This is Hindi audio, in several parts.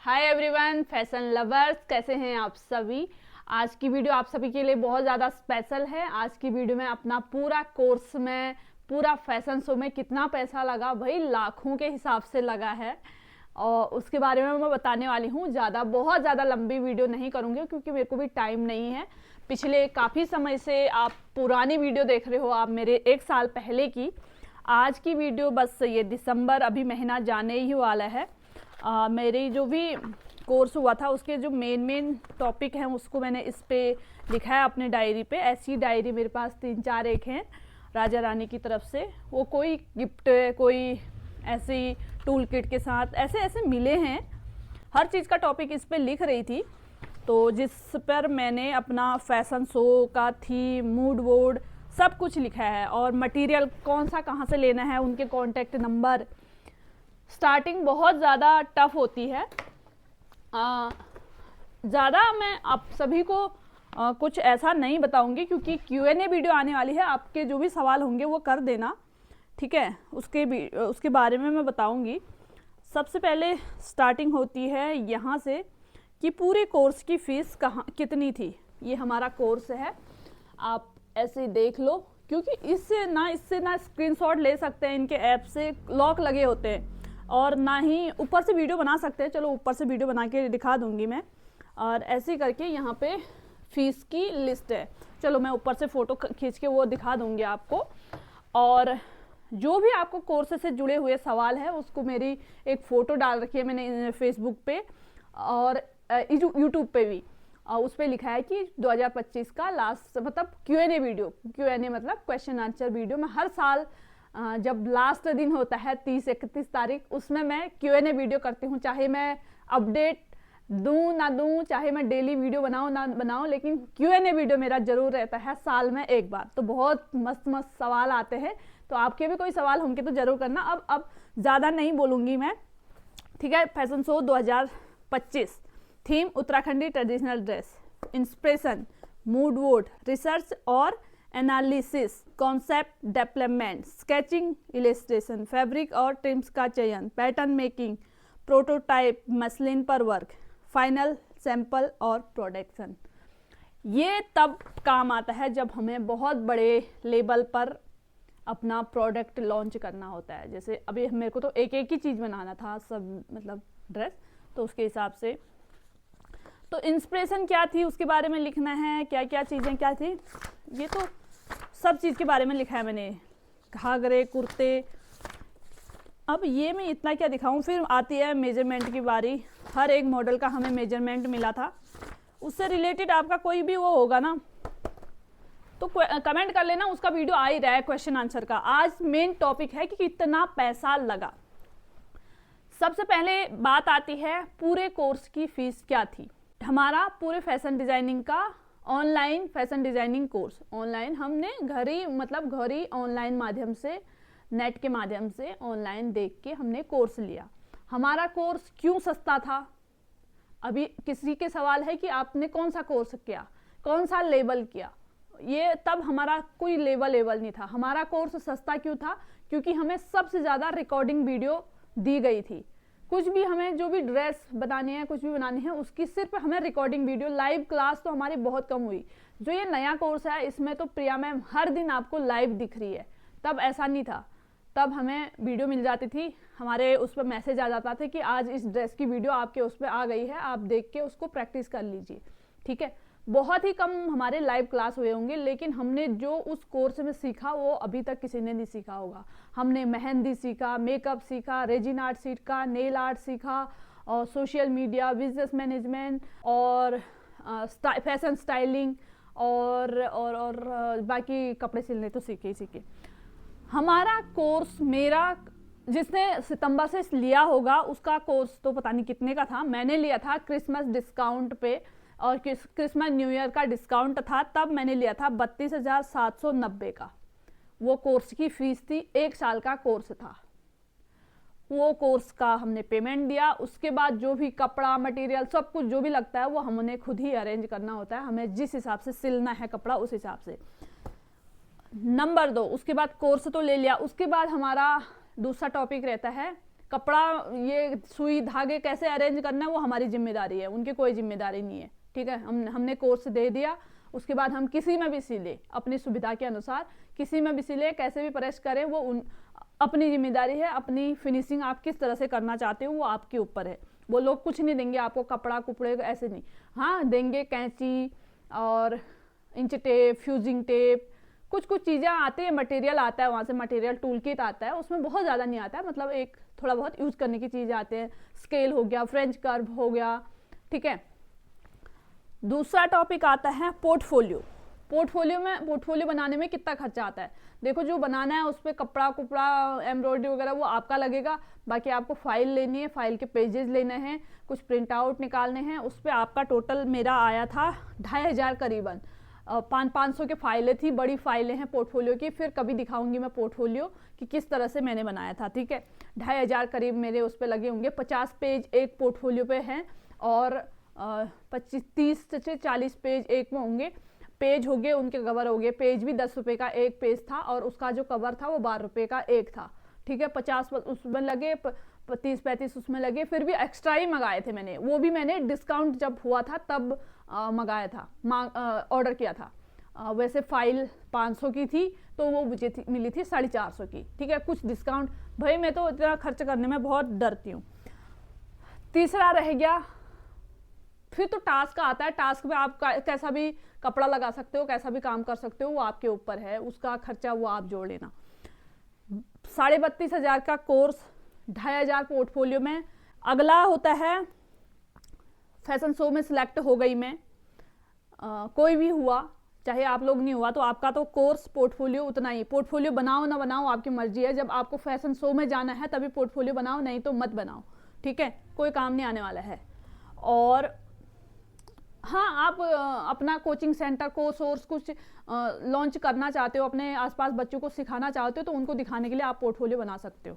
हाय एवरीवन, फैशन लवर्स, कैसे हैं आप सभी। आज की वीडियो आप सभी के लिए बहुत ज़्यादा स्पेशल है। आज की वीडियो में अपना पूरा कोर्स में, पूरा फैशन शो में कितना पैसा लगा, भाई लाखों के हिसाब से लगा है, और उसके बारे में मैं बताने वाली हूँ। बहुत ज़्यादा लंबी वीडियो नहीं करूँगी क्योंकि मेरे को भी टाइम नहीं है। पिछले काफ़ी समय से आप पुरानी वीडियो देख रहे हो, आप मेरे 1 साल पहले की। आज की वीडियो बस ये दिसंबर, अभी महीना जाने ही वाला है। मेरी जो भी कोर्स हुआ था उसके जो मेन टॉपिक हैं उसको मैंने इस पे लिखा है अपने डायरी पे। ऐसी डायरी मेरे पास 3-4 एक हैं राजा रानी की तरफ से। वो कोई गिफ्ट, कोई ऐसी टूल किट के साथ ऐसे ऐसे मिले हैं। हर चीज़ का टॉपिक इस पे लिख रही थी, तो जिस पर मैंने अपना फैशन शो का थीम, मूड बोर्ड सब कुछ लिखा है, और मटेरियल कौन सा कहाँ से लेना है, उनके कॉन्टैक्ट नंबर। स्टार्टिंग बहुत ज़्यादा टफ होती है। ज़्यादा मैं आप सभी को कुछ ऐसा नहीं बताऊंगी क्योंकि Q&A वीडियो आने वाली है। आपके जो भी सवाल होंगे वो कर देना, ठीक है। उसके बारे में मैं बताऊंगी। सबसे पहले स्टार्टिंग होती है यहाँ से कि पूरे कोर्स की फ़ीस कितनी थी। ये हमारा कोर्स है, आप ऐसे देख लो, क्योंकि इससे ना स्क्रीनशॉट ले सकते हैं। इनके ऐप से लॉक लगे होते हैं, और ना ही ऊपर से वीडियो बना सकते हैं। चलो ऊपर से वीडियो बना के दिखा दूंगी मैं। और ऐसे करके यहाँ पे फीस की लिस्ट है। चलो मैं ऊपर से फ़ोटो खींच के वो दिखा दूंगी आपको। और जो भी आपको कोर्स से जुड़े हुए सवाल है उसको मेरी एक फ़ोटो डाल रखी है मैंने फेसबुक पे और यूट्यूब पे भी। उस पर लिखा है कि 2025 का लास्ट, मतलब Q&A वीडियो। Q&A मतलब क्वेश्चन आंसर वीडियो। मैं हर साल जब लास्ट दिन होता है 30-31 तारीख, उसमें मैं Q&A वीडियो करती हूँ। चाहे मैं अपडेट दूँ ना दूँ, चाहे मैं डेली वीडियो बनाऊँ ना बनाऊँ, लेकिन Q&A वीडियो मेरा जरूर रहता है साल में एक बार। तो बहुत मस्त मस्त सवाल आते हैं, तो आपके भी कोई सवाल होंगे तो जरूर करना। अब ज़्यादा नहीं बोलूँगी मैं, ठीक है। फैशन शो 2025, थीम उत्तराखंडी traditional dress, inspiration mood board, research और analysis, concept development, sketching, illustration, fabric और ट्रिम्स का चयन, पैटर्न मेकिंग, प्रोटोटाइप, मसलिन पर वर्क, फाइनल सैंपल और प्रोडक्शन। ये तब काम आता है जब हमें बहुत बड़े लेवल पर अपना प्रोडक्ट लॉन्च करना होता है। जैसे अभी मेरे को तो एक ही चीज़ बनाना था, सब मतलब ड्रेस, तो उसके हिसाब से। तो इंस्पिरेशन क्या थी उसके बारे में लिखना है, क्या क्या चीज़ें क्या थी, ये तो सब चीज़ के बारे में लिखा है मैंने। घाघरे, कुर्ते। अब ये मैं इतना क्या दिखाऊं। फिर आती है मेजरमेंट की बारी। हर एक मॉडल का हमें मेजरमेंट मिला था, उससे रिलेटेड आपका कोई भी वो होगा ना तो कमेंट कर लेना, उसका वीडियो आ ही रहा है क्वेश्चन आंसर का। आज मेन टॉपिक है कि कितना पैसा लगा। सबसे पहले बात आती है पूरे कोर्स की फीस क्या थी। हमारा पूरे फैशन डिजाइनिंग का online fashion designing course, online हमने घर ही ऑनलाइन माध्यम से, नेट के माध्यम से ऑनलाइन देख के हमने कोर्स लिया। हमारा कोर्स क्यों सस्ता था। अभी किसी के सवाल है कि आपने कौन सा कोर्स किया, कौन सा लेवल किया। ये तब हमारा कोई लेवल नहीं था। हमारा कोर्स सस्ता क्यों था, क्योंकि हमें सबसे ज़्यादा रिकॉर्डिंग वीडियो दी गई थी। कुछ भी हमें जो भी ड्रेस बनानी है, कुछ भी बनानी है, उसकी सिर्फ हमें रिकॉर्डिंग वीडियो। लाइव क्लास तो हमारी बहुत कम हुई। जो ये नया कोर्स है इसमें तो प्रिया मैम हर दिन आपको लाइव दिख रही है। तब ऐसा नहीं था। तब हमें वीडियो मिल जाती थी, हमारे उस पर मैसेज आ जाता था कि आज इस ड्रेस की वीडियो आपके उस पर आ गई है, आप देख के उसको प्रैक्टिस कर लीजिए, ठीक है। बहुत ही कम हमारे लाइव क्लास हुए होंगे, लेकिन हमने जो उस कोर्स में सीखा वो अभी तक किसी ने नहीं सीखा होगा। हमने मेहंदी सीखा, मेकअप सीखा, रेजिन आर्ट सीखा, नेल आर्ट सीखा, और सोशल मीडिया, बिजनेस मैनेजमेंट, और फैशन स्टाइलिंग, और बाकी कपड़े सिलने तो सीखे। हमारा कोर्स, मेरा जिसने सितंबर से लिया होगा उसका कोर्स तो पता नहीं कितने का था। मैंने लिया था क्रिसमस डिस्काउंट पे, और क्रिसमस न्यू ईयर का डिस्काउंट था, तब मैंने लिया था 32,790 का। वो कोर्स की फीस थी, 1 साल का कोर्स था। वो कोर्स का हमने पेमेंट दिया। उसके बाद जो भी कपड़ा, मटेरियल, सब कुछ जो भी लगता है वो हमने खुद ही अरेंज करना होता है। हमें जिस हिसाब से सिलना है कपड़ा उस हिसाब से। नंबर 2, उसके बाद कोर्स तो ले लिया। उसके बाद हमारा दूसरा टॉपिक रहता है कपड़ा, ये सुई धागे कैसे अरेंज करना है वो हमारी जिम्मेदारी है, उनकी कोई जिम्मेदारी नहीं है, ठीक है। हमने कोर्स दे दिया, उसके बाद हम किसी में भी सिले, अपनी सुविधा के अनुसार किसी में भी सिले, कैसे भी प्रेस करें, वो अपनी जिम्मेदारी है। अपनी फिनिशिंग आप किस तरह से करना चाहते हो वो आपके ऊपर है। वो लोग कुछ नहीं देंगे आपको, कपड़ा कुपड़े ऐसे नहीं, हाँ देंगे कैंची और इंच टेप, फ्यूजिंग टेप, कुछ कुछ चीज़ें आती है, मटेरियल आता है वहाँ से, मटेरियल टूल किट आता है, उसमें बहुत ज़्यादा नहीं आता है, मतलब एक थोड़ा बहुत यूज करने की चीज़ आते हैं, स्केल हो गया, फ्रेंच कर्व हो गया, ठीक है। दूसरा टॉपिक आता है पोर्टफोलियो। पोर्टफोलियो बनाने में कितना खर्चा आता है, देखो जो बनाना है उस पर कपड़ा कुपड़ा एम्ब्रॉयडरी वगैरह वो आपका लगेगा, बाकी आपको फाइल लेनी है, फाइल के पेजेस लेने हैं, कुछ प्रिंट आउट निकालने हैं, उस पर आपका टोटल मेरा आया था 2500 करीबन। 500 के फाइलें थी, बड़ी फाइलें हैं पोर्टफोलियो की, फिर कभी दिखाऊंगी मैं पोर्टफोलियो कि किस तरह से मैंने बनाया था, ठीक है। 2500 करीब मेरे उस पर लगे होंगे। 50 पेज एक पोर्टफोलियो पे हैं और 30 से 40 पेज एक में होंगे। पेज हो गए, उनके कवर हो गए, पेज भी 10 रुपये का एक पेज था और उसका जो कवर था वो 12 रुपये का एक था, ठीक है। 50 उसमें लगे, 30-35 उसमें लगे, फिर भी एक्स्ट्रा ही मंगाए थे मैंने, वो भी मैंने डिस्काउंट जब हुआ था तब मंगाया था, ऑर्डर किया था। वैसे फाइल 500 की थी तो वो मुझे मिली थी 450 की, ठीक है, कुछ डिस्काउंट। भाई मैं तो इतना खर्च करने में बहुत डरती हूँ। तीसरा रह गया, फिर तो टास्क आता है। टास्क में आप कैसा भी कपड़ा लगा सकते हो, कैसा भी काम कर सकते हो, वो आपके ऊपर है, उसका खर्चा वो आप जोड़ लेना। 32,500 का कोर्स, 2,500 पोर्टफोलियो में। अगला होता है फैशन शो में सिलेक्ट हो गई मैं, कोई भी हुआ, चाहे आप लोग नहीं हुआ तो आपका तो कोर्स पोर्टफोलियो उतना ही। पोर्टफोलियो बनाओ ना बनाओ आपकी मर्जी है, जब आपको फैशन शो में जाना है तभी पोर्टफोलियो बनाओ, नहीं तो मत बनाओ, ठीक है, कोई काम नहीं आने वाला है। और हाँ, आप अपना कोचिंग सेंटर कोर्स कुछ लॉन्च करना चाहते हो, अपने आसपास बच्चों को सिखाना चाहते हो, तो उनको दिखाने के लिए आप पोर्टफोलियो बना सकते हो,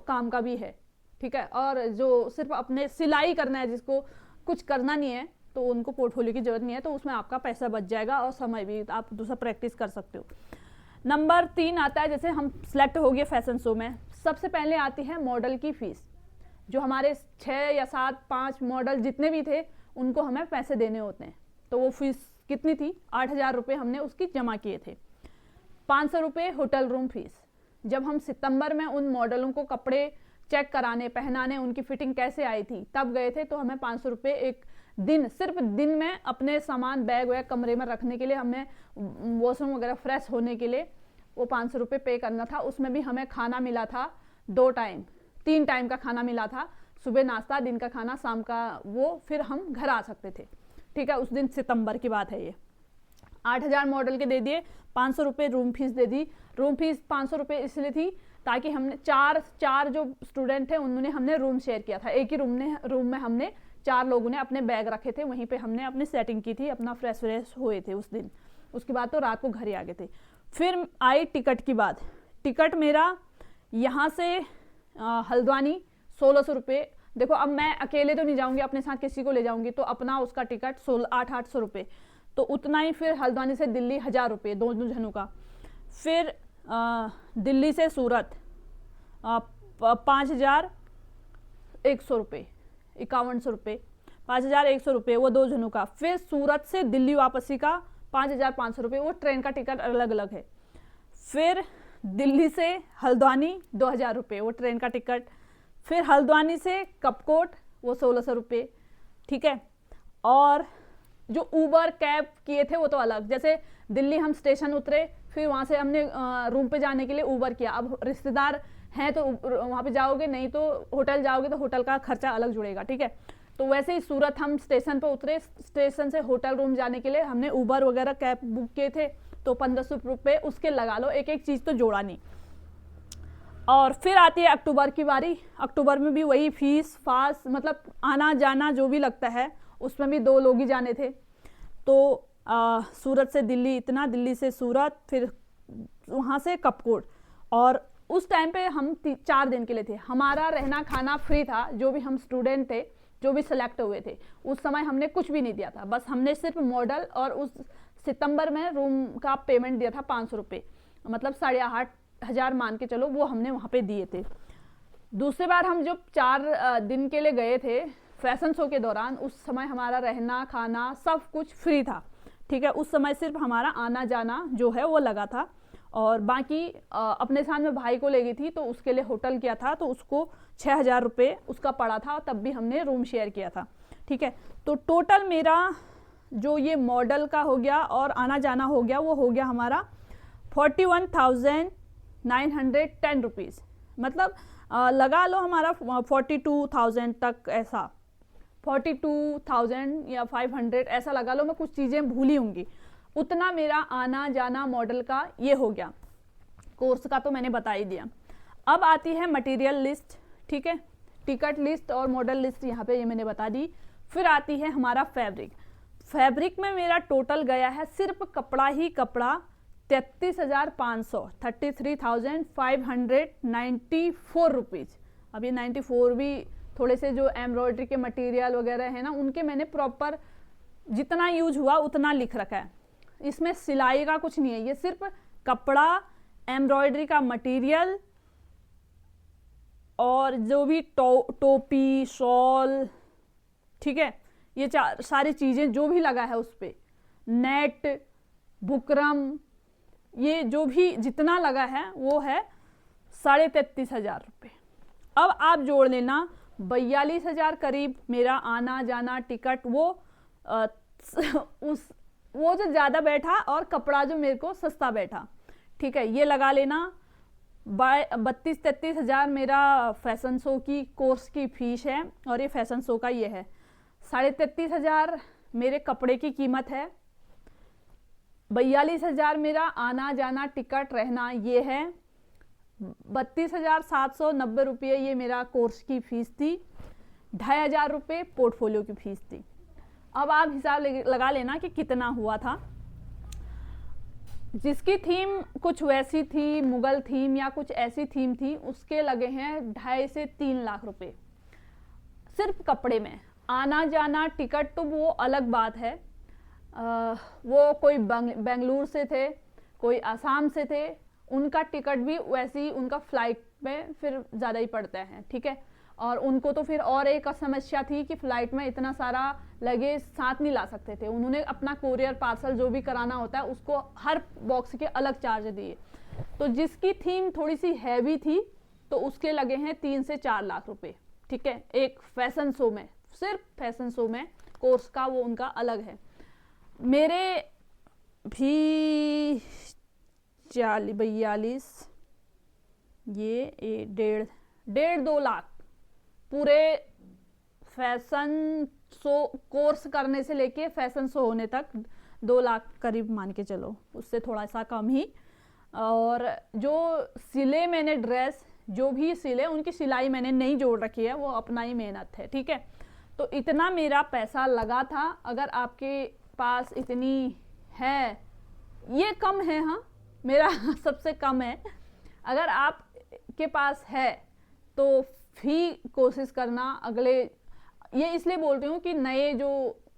काम का भी है, ठीक है। और जो सिर्फ अपने सिलाई करना है, जिसको कुछ करना नहीं है, तो उनको पोर्टफोलियो की जरूरत नहीं है, तो उसमें आपका पैसा बच जाएगा और समय भी, आप दूसरा प्रैक्टिस कर सकते हो। नंबर 3 आता है, जैसे हम सिलेक्ट हो गए फैशन शो में, सबसे पहले आती है मॉडल की फीस। जो हमारे 6 या 7 5 मॉडल जितने भी थे उनको हमें पैसे देने होते हैं, तो वो फीस कितनी थी, 8,000 रुपये हमने उसकी जमा किए थे। 500 रुपये होटल रूम फीस। जब हम सितंबर में उन मॉडलों को कपड़े चेक कराने, पहनाने, उनकी फिटिंग कैसे आई थी तब गए थे, तो हमें 500 रुपये एक दिन, सिर्फ दिन में अपने सामान बैग वैग कमरे में रखने के लिए, हमें वॉशरूम वगैरह फ्रेश होने के लिए वो 500 रुपये पे करना था। उसमें भी हमें खाना मिला था 2 टाइम, 3 टाइम का खाना मिला था, सुबह नाश्ता, दिन का खाना, शाम का वो, फिर हम घर आ सकते थे, ठीक है। उस दिन सितंबर की बात है ये। 8,000 मॉडल के दे दिए, 500 रुपये रूम फीस दे दी। रूम फीस 500 रुपये इसलिए थी ताकि हमने चार जो स्टूडेंट थे उन्होंने हमने रूम शेयर किया था, एक ही रूम में हमने 4 लोगों ने अपने बैग रखे थे, वहीं पे हमने अपनी सेटिंग की थी, अपना फ्रेश हुए थे उस दिन। उसके बाद तो रात को घर ही आ गए थे। फिर आई टिकट की बात। टिकट मेरा यहाँ से हल्द्वानी 1,600 रुपये। देखो अब मैं अकेले तो नहीं जाऊंगी, अपने साथ किसी को ले जाऊंगी, तो अपना उसका टिकट 800 रुपये, तो उतना ही। फिर हल्द्वानी से दिल्ली 1,000 रुपये दोनों जनों का। फिर दिल्ली से सूरत 5,100 रुपये, 5100 रुपये, 5,100 रुपये वो 2 जनों का। फिर सूरत से दिल्ली वापसी का 5,500 रुपये, वो ट्रेन का टिकट अलग अलग है। फिर दिल्ली से हल्द्वानी 2,000 रुपये, वो ट्रेन का टिकट। फिर हल्द्वानी से कपकोट वो 1,600 रुपये, ठीक है। और जो ऊबर कैब किए थे वो तो अलग, जैसे दिल्ली हम स्टेशन उतरे, फिर वहाँ से हमने रूम पे जाने के लिए ऊबर किया। अब रिश्तेदार हैं तो वहाँ पे जाओगे, नहीं तो होटल जाओगे तो होटल का खर्चा अलग जुड़ेगा, ठीक है। तो वैसे ही सूरत हम स्टेशन पे उतरे, स्टेशन से होटल रूम जाने के लिए हमने ऊबर वगैरह कैब बुक किए थे, तो 1,500 रुपये उसके लगा लो, एक एक चीज़ तो जोड़ा नहीं। और फिर आती है अक्टूबर की बारी। अक्टूबर में भी वही फीस फास, मतलब आना जाना जो भी लगता है, उसमें भी 2 लोग ही जाने थे। तो सूरत से दिल्ली इतना, दिल्ली से सूरत, फिर वहाँ से कपकोट। और उस टाइम पे हम 4 दिन के लिए थे, हमारा रहना खाना फ्री था। जो भी हम स्टूडेंट थे, जो भी सिलेक्ट हुए थे, उस समय हमने कुछ भी नहीं दिया था, बस हमने सिर्फ मॉडल और उस सितंबर में रूम का पेमेंट दिया था 500 रुपये, मतलब 8,500 मान के चलो, वो हमने वहाँ पे दिए थे। दूसरी बार हम जब 4 दिन के लिए गए थे फैशन शो के दौरान, उस समय हमारा रहना खाना सब कुछ फ्री था, ठीक है। उस समय सिर्फ हमारा आना जाना जो है वो लगा था, और बाकी अपने साथ में भाई को ले गई थी तो उसके लिए होटल किया था, तो उसको 6,000 रुपये उसका पड़ा था, तब भी हमने रूम शेयर किया था, ठीक है। तो टोटल मेरा जो ये मॉडल का हो गया और आना जाना हो गया, वो हो गया हमारा 41,910 रुपीज़, मतलब लगा लो हमारा 42,000 तक, ऐसा 42,000 या 500 ऐसा लगा लो, मैं कुछ चीज़ें भूली होंगी। उतना मेरा आना जाना मॉडल का ये हो गया। कोर्स का तो मैंने बता ही दिया। अब आती है मटेरियल लिस्ट, ठीक है, टिकट लिस्ट और मॉडल लिस्ट यहाँ पे ये मैंने बता दी। फिर आती है हमारा फैब्रिक। फैब्रिक में मेरा टोटल गया है सिर्फ कपड़ा ही कपड़ा 33,500, 33,594 रुपीज़। अब ये 94 भी थोड़े से जो एम्ब्रॉयडरी के मटेरियल वगैरह है ना, उनके मैंने प्रॉपर जितना यूज हुआ उतना लिख रखा है। इसमें सिलाई का कुछ नहीं है, ये सिर्फ कपड़ा, एम्ब्रॉयडरी का मटेरियल और जो भी टोपी, शॉल, ठीक है, ये सारी चीज़ें जो भी लगा है उस पर, नेट, बुकरम, ये जो भी जितना लगा है वो है 33,500 रुपये। अब आप जोड़ लेना 42,000 करीब मेरा आना जाना टिकट, वो जो ज़्यादा बैठा और कपड़ा जो मेरे को सस्ता बैठा, ठीक है, ये लगा लेना। 32-33 हज़ार मेरा फैशन शो की कोर्स की फीस है, और ये फैशन शो का ये है। 33,500 मेरे कपड़े की कीमत है। 42,000 मेरा आना जाना टिकट रहना ये है। 32,790 रुपये ये मेरा कोर्स की फीस थी। 2,500 रुपये पोर्टफोलियो की फीस थी। अब आप हिसाब लगा लेना कि कितना हुआ था। जिसकी थीम कुछ वैसी थी, मुगल थीम या कुछ ऐसी थीम थी, उसके लगे हैं 2.5 से 3 लाख रुपए सिर्फ कपड़े में। आना जाना टिकट तो वो अलग बात है, वो कोई बेंगलुरु से थे, कोई आसाम से थे, उनका टिकट भी वैसी, उनका फ्लाइट में फिर ज़्यादा ही पड़ता है, ठीक है। और उनको तो फिर और एक समस्या थी कि फ्लाइट में इतना सारा लगेज साथ नहीं ला सकते थे, उन्होंने अपना कोरियर पार्सल जो भी कराना होता है उसको हर बॉक्स के अलग चार्ज दिए। तो जिसकी थीम थोड़ी सी हैवी थी तो उसके लगे हैं 3 से 4 लाख रुपए, ठीक है, एक फैशन शो में, सिर्फ फैशन शो में कोर्स का वो उनका अलग है। मेरे भी 42 ये 1.5-2 लाख पूरे फैशन शो कोर्स करने से लेके फैशन शो होने तक 2 लाख करीब मान के चलो, उससे थोड़ा सा कम ही। और जो सिले मैंने ड्रेस जो भी सिले, उनकी सिलाई मैंने नहीं जोड़ रखी है, वो अपना ही मेहनत है, ठीक है। तो इतना मेरा पैसा लगा था। अगर आपके पास इतनी है, ये कम है, हाँ मेरा सबसे कम है, अगर आप के पास है तो भी कोशिश करना। अगले ये इसलिए बोल रही हूँ कि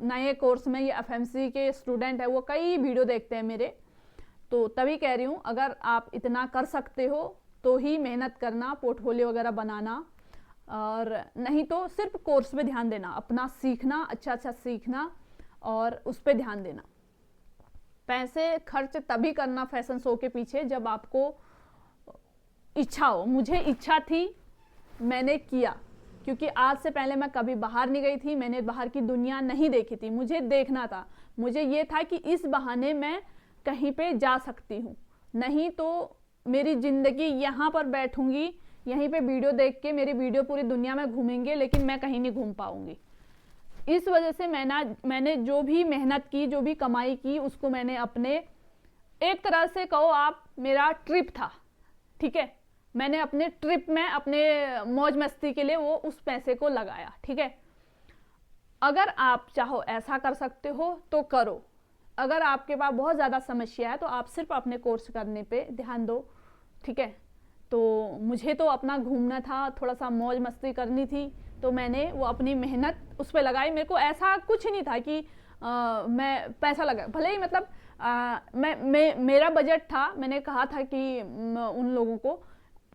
नए कोर्स में ये एफएमसी के स्टूडेंट है वो कई वीडियो देखते हैं मेरे, तो तभी कह रही हूँ अगर आप इतना कर सकते हो तो ही मेहनत करना, पोर्टफोलियो वगैरह बनाना, और नहीं तो सिर्फ कोर्स पे ध्यान देना, अपना सीखना, अच्छा सीखना और उस पर ध्यान देना। पैसे खर्च तभी करना फैशन शो के पीछे जब आपको इच्छा हो। मुझे इच्छा थी, मैंने किया, क्योंकि आज से पहले मैं कभी बाहर नहीं गई थी, मैंने बाहर की दुनिया नहीं देखी थी, मुझे देखना था। मुझे ये था कि इस बहाने मैं कहीं पे जा सकती हूँ, नहीं तो मेरी ज़िंदगी यहाँ पर बैठूंगी, यहीं पे वीडियो देख के मेरी वीडियो पूरी दुनिया में घूमेंगे, लेकिन मैं कहीं नहीं घूम पाऊंगी। इस वजह से मैंने जो भी मेहनत की, जो भी कमाई की, उसको मैंने अपने, एक तरह से कहो आप, मेरा ट्रिप था, ठीक है, मैंने अपने ट्रिप में अपने मौज मस्ती के लिए वो उस पैसे को लगाया, ठीक है। अगर आप चाहो ऐसा कर सकते हो तो करो। अगर आपके पास बहुत ज़्यादा समस्या है तो आप सिर्फ अपने कोर्स करने पे ध्यान दो, ठीक है। तो मुझे तो अपना घूमना था, थोड़ा सा मौज मस्ती करनी थी, तो मैंने वो अपनी मेहनत उस पर लगाई। मेरे को ऐसा कुछ नहीं था कि मैं पैसा लगा, भले ही मतलब मेरा बजट था, मैंने कहा था कि उन लोगों को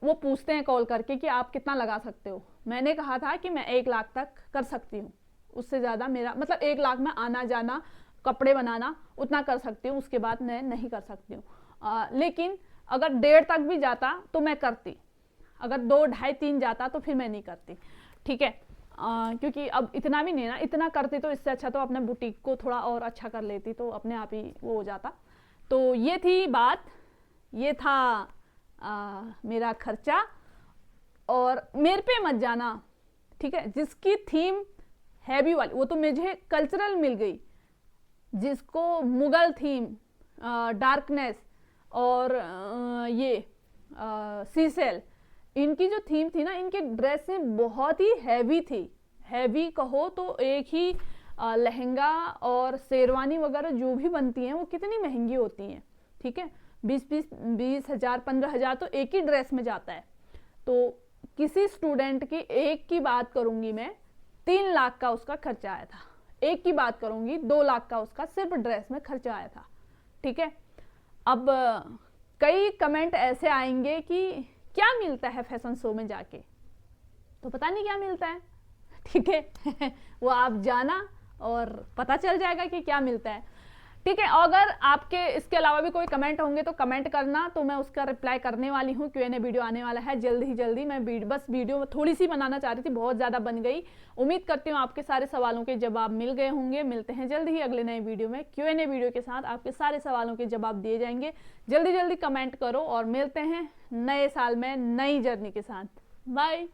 वो पूछते हैं कॉल करके कि आप कितना लगा सकते हो। मैंने कहा था कि मैं 1 लाख तक कर सकती हूँ, उससे ज़्यादा मेरा मतलब 1 लाख में आना जाना कपड़े बनाना उतना कर सकती हूँ, उसके बाद मैं नहीं कर सकती हूँ। लेकिन अगर 1.5 तक भी जाता तो मैं करती, अगर 2, 2.5, 3 जाता तो फिर मैं नहीं करती, ठीक है। क्योंकि अब इतना भी नहीं ना, इतना करती तो इससे अच्छा तो अपने बुटीक को थोड़ा और अच्छा कर लेती, तो अपने आप ही वो हो जाता। तो ये थी बात, ये था मेरा खर्चा। और मेरे पे मत जाना, ठीक है। जिसकी थीम हैवी वाली वो तो मुझे कल्चरल मिल गई, जिसको मुगल थीम, डार्कनेस और ये सीसेल, इनकी जो थीम थी ना, इनके ड्रेसें बहुत ही हैवी थी। हैवी कहो तो एक ही लहंगा और शेरवानी वगैरह जो भी बनती हैं वो कितनी महंगी होती हैं, ठीक है। 20 हजार 15 हजार तो एक ही ड्रेस में जाता है। तो किसी स्टूडेंट की एक की बात करूंगी मैं, 3 लाख का उसका खर्चा आया था। एक की बात करूंगी 2 लाख का उसका सिर्फ ड्रेस में खर्चा आया था, ठीक है। अब कई कमेंट ऐसे आएंगे कि क्या मिलता है फैशन शो में जाके, तो पता नहीं क्या मिलता है, ठीक है। वो आप जाना और पता चल जाएगा कि क्या मिलता है, ठीक है। अगर आपके इसके अलावा भी कोई कमेंट होंगे तो कमेंट करना, तो मैं उसका रिप्लाई करने वाली हूँ। Q&A वीडियो आने वाला है जल्दी ही जल्दी। मैं बस वीडियो थोड़ी सी बनाना चाह रही थी, बहुत ज़्यादा बन गई। उम्मीद करती हूँ आपके सारे सवालों के जवाब मिल गए होंगे। मिलते हैं जल्दी ही अगले नए वीडियो में। Q&A वीडियो के साथ आपके सारे सवालों के जवाब दिए जाएंगे। जल्दी जल्दी कमेंट करो और मिलते हैं नए साल में नई जर्नी के साथ। बाय।